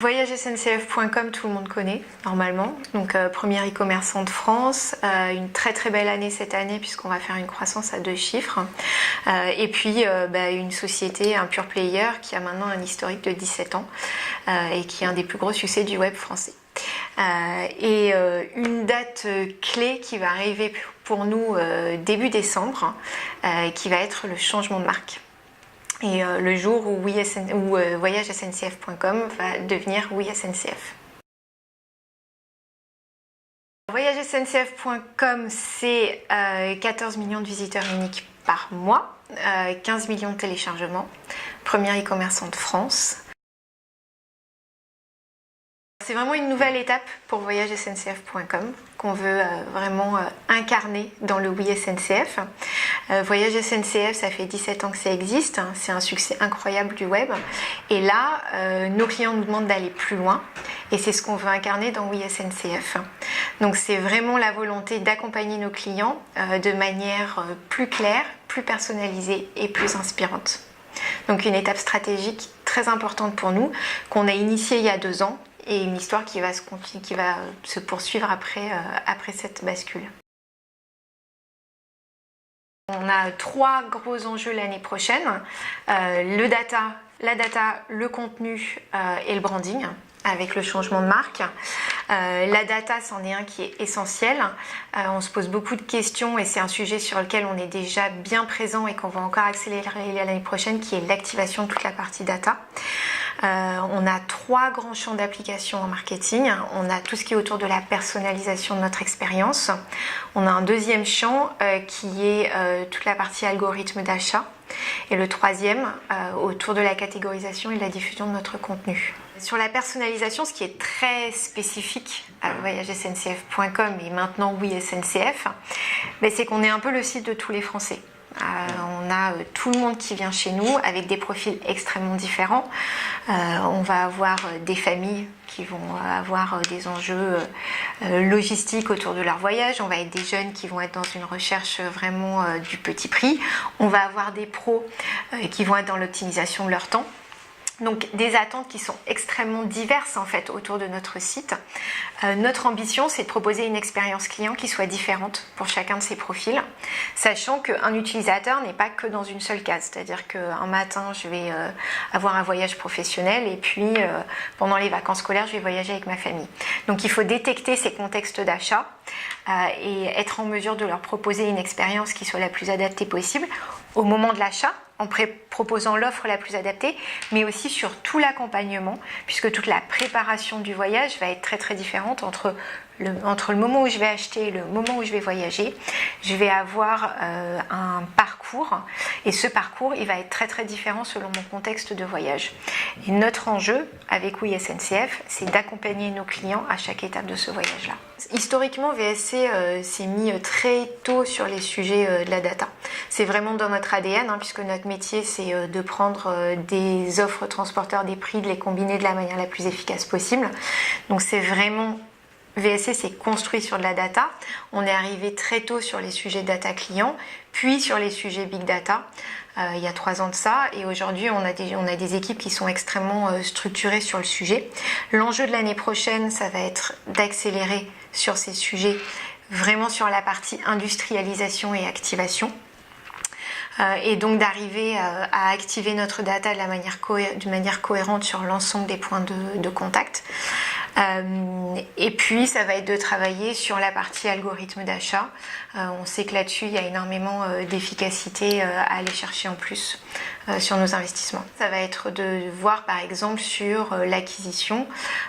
VoyageSNCF.com, tout le monde connaît normalement, donc premier e-commerçant de France, une très belle année cette année puisqu'on va faire une croissance à 2 chiffres, et puis une société, un pure player qui a maintenant un historique de 17 ans et qui est un des plus gros succès du web français. Une date clé qui va arriver pour nous début décembre, qui va être le changement de marque. Et le jour où VoyageSNCF.com va devenir WeSNCF. VoyageSNCF.com, c'est 14 millions de visiteurs uniques par mois, 15 millions de téléchargements, premier e-commerçant de France. C'est vraiment une nouvelle étape pour VoyageSNCF.com qu'on veut vraiment incarner dans le WeSNCF. VoyageSNCF, ça fait 17 ans que ça existe, c'est un succès incroyable du web. Et là, nos clients nous demandent d'aller plus loin et c'est ce qu'on veut incarner dans WeSNCF. Donc c'est vraiment la volonté d'accompagner nos clients de manière plus claire, plus personnalisée et plus inspirante. Donc une étape stratégique très importante pour nous, qu'on a initiée il y a 2 ans, et une histoire qui va se poursuivre après cette bascule. On a 3 gros enjeux l'année prochaine, la data, le contenu et le branding, avec le changement de marque. La data, c'en est un qui est essentiel. On se pose beaucoup de questions et c'est un sujet sur lequel on est déjà bien présent et qu'on va encore accélérer l'année prochaine, qui est l'activation de toute la partie data. On a 3 grands champs d'application en marketing. On a tout ce qui est autour de la personnalisation de notre expérience. On a un deuxième champ qui est toute la partie algorithme d'achat. Et le troisième, autour de la catégorisation et de la diffusion de notre contenu. Sur la personnalisation, ce qui est très spécifique à VoyageSNCF.com et maintenant WeSNCF, c'est qu'on est un peu le site de tous les Français. On a tout le monde qui vient chez nous avec des profils extrêmement différents. On va avoir des familles qui vont avoir des enjeux logistiques autour de leur voyage. On va être des jeunes qui vont être dans une recherche vraiment du petit prix. On va avoir des pros qui vont être dans l'optimisation de leur temps. Donc des attentes qui sont extrêmement diverses en fait autour de notre site. Notre ambition, c'est de proposer une expérience client qui soit différente pour chacun de ces profils, sachant qu'un utilisateur n'est pas que dans une seule case, c'est-à-dire qu'un matin je vais avoir un voyage professionnel et puis pendant les vacances scolaires je vais voyager avec ma famille. Donc il faut détecter ces contextes d'achat et être en mesure de leur proposer une expérience qui soit la plus adaptée possible au moment de l'achat, en proposant l'offre la plus adaptée, mais aussi sur tout l'accompagnement, puisque toute la préparation du voyage va être très différente entre le moment où je vais acheter et le moment où je vais voyager. Je vais avoir un parcours, et ce parcours, il va être très différent selon mon contexte de voyage. Et notre enjeu avec WeSNCF, c'est d'accompagner nos clients à chaque étape de ce voyage-là. Historiquement, VSC s'est mis très tôt sur les sujets de la data. C'est vraiment dans notre ADN, puisque notre métier, c'est de prendre des offres transporteurs, des prix, de les combiner de la manière la plus efficace possible. Donc c'est vraiment... VSC s'est construit sur de la data. On est arrivé très tôt sur les sujets data client, puis sur les sujets big data, il y a 3 ans de ça. Et aujourd'hui, on a des équipes qui sont extrêmement structurées sur le sujet. L'enjeu de l'année prochaine, ça va être d'accélérer sur ces sujets, vraiment sur la partie industrialisation et activation. Et donc d'arriver à activer notre data de manière cohérente sur l'ensemble des points de contact. Et puis ça va être de travailler sur la partie algorithme d'achat. On sait que là-dessus il y a énormément d'efficacité à aller chercher en plus sur nos investissements. Ça va être de voir par exemple sur l'acquisition,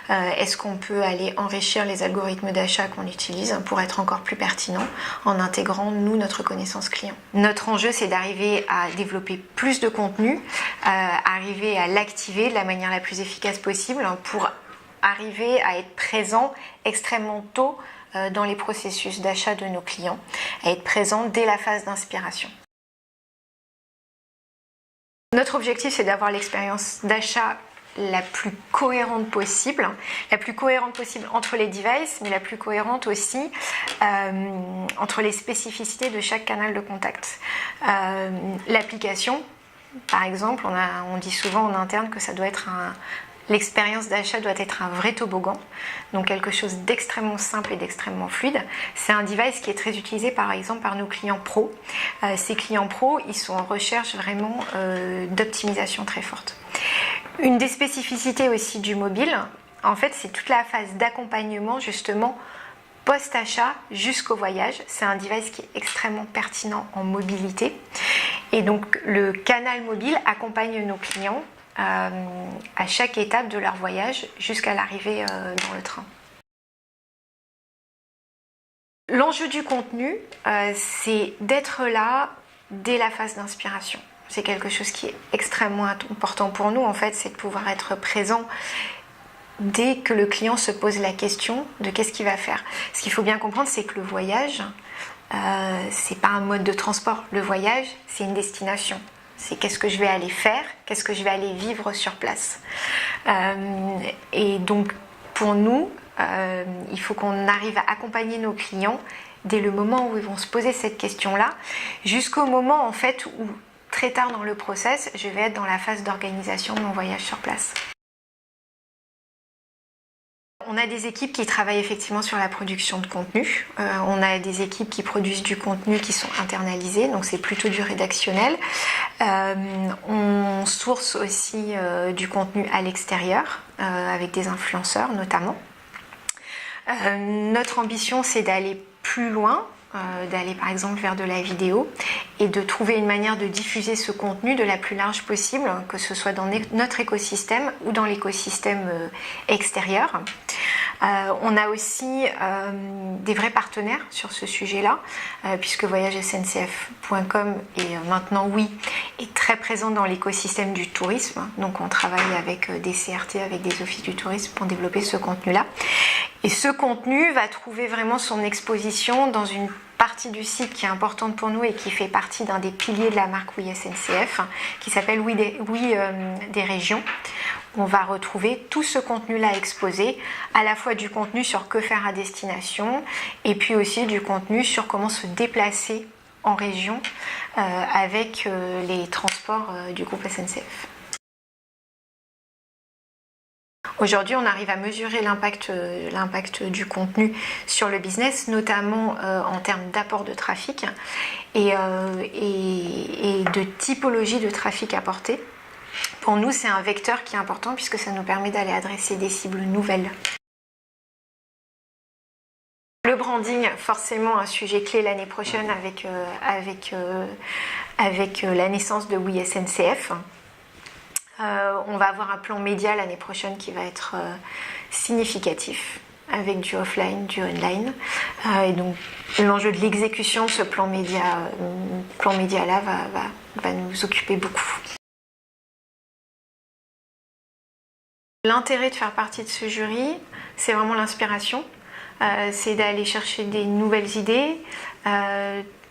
est-ce qu'on peut aller enrichir les algorithmes d'achat qu'on utilise pour être encore plus pertinent en intégrant nous notre connaissance client. Notre enjeu, c'est d'arriver à développer plus de contenu, arriver à l'activer de la manière la plus efficace possible pour arriver à être présent extrêmement tôt dans les processus d'achat de nos clients, à être présent dès la phase d'inspiration. Notre objectif, c'est d'avoir l'expérience d'achat la plus cohérente possible entre les devices, mais la plus cohérente aussi entre les spécificités de chaque canal de contact. L'application, par exemple, on dit souvent en interne que ça doit être L'expérience d'achat doit être un vrai toboggan, donc quelque chose d'extrêmement simple et d'extrêmement fluide. C'est un device qui est très utilisé par exemple par nos clients pros. Ces clients pros, ils sont en recherche vraiment d'optimisation très forte. Une des spécificités aussi du mobile, en fait, c'est toute la phase d'accompagnement justement post-achat jusqu'au voyage. C'est un device qui est extrêmement pertinent en mobilité. Et donc le canal mobile accompagne nos clients à chaque étape de leur voyage jusqu'à l'arrivée dans le train. L'enjeu du contenu, c'est d'être là dès la phase d'inspiration. C'est quelque chose qui est extrêmement important pour nous, en fait, c'est de pouvoir être présent dès que le client se pose la question de qu'est-ce qu'il va faire. Ce qu'il faut bien comprendre, c'est que le voyage, c'est pas un mode de transport. Le voyage, c'est une destination. C'est qu'est-ce que je vais aller faire, qu'est-ce que je vais aller vivre sur place. Et donc, pour nous, il faut qu'on arrive à accompagner nos clients dès le moment où ils vont se poser cette question-là, jusqu'au moment, en fait, où, très tard dans le process, je vais être dans la phase d'organisation de mon voyage sur place. On a des équipes qui travaillent effectivement sur la production de contenu. On a des équipes qui produisent du contenu qui sont internalisés, donc c'est plutôt du rédactionnel. On source aussi du contenu à l'extérieur, avec des influenceurs notamment. Notre ambition, c'est d'aller plus loin, d'aller par exemple vers de la vidéo et de trouver une manière de diffuser ce contenu de la plus large possible, que ce soit dans notre écosystème ou dans l'écosystème extérieur. On a aussi des vrais partenaires sur ce sujet-là, puisque voyagesncf.com est maintenant, oui, est très présent dans l'écosystème du tourisme. Donc on travaille avec des CRT, avec des offices du tourisme pour développer ce contenu-là. Et ce contenu va trouver vraiment son exposition dans une partie du site qui est importante pour nous et qui fait partie d'un des piliers de la marque Oui SNCF, qui s'appelle Oui des régions. On va retrouver tout ce contenu-là exposé, à la fois du contenu sur que faire à destination et puis aussi du contenu sur comment se déplacer en région avec les transports du groupe SNCF. Aujourd'hui, on arrive à mesurer l'impact du contenu sur le business, notamment en termes d'apport de trafic et de typologie de trafic apporté. Pour nous, c'est un vecteur qui est important puisque ça nous permet d'aller adresser des cibles nouvelles. Le branding, forcément un sujet clé l'année prochaine avec la naissance de Oui SNCF. On va avoir un plan média l'année prochaine qui va être significatif avec du offline, du online. Et donc l'enjeu de l'exécution de ce plan média-là va nous occuper beaucoup. L'intérêt de faire partie de ce jury, c'est vraiment l'inspiration. C'est d'aller chercher des nouvelles idées,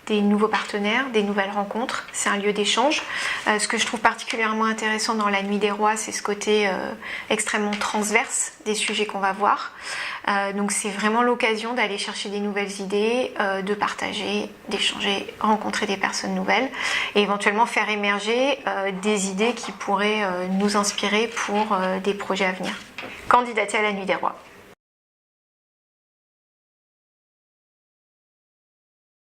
des nouveaux partenaires, des nouvelles rencontres. C'est un lieu d'échange. Ce que je trouve particulièrement intéressant dans la Nuit des Rois, c'est ce côté extrêmement transverse des sujets qu'on va voir. Donc c'est vraiment l'occasion d'aller chercher des nouvelles idées, de partager, d'échanger, rencontrer des personnes nouvelles et éventuellement faire émerger des idées qui pourraient nous inspirer pour des projets à venir. Candidater à la Nuit des Rois.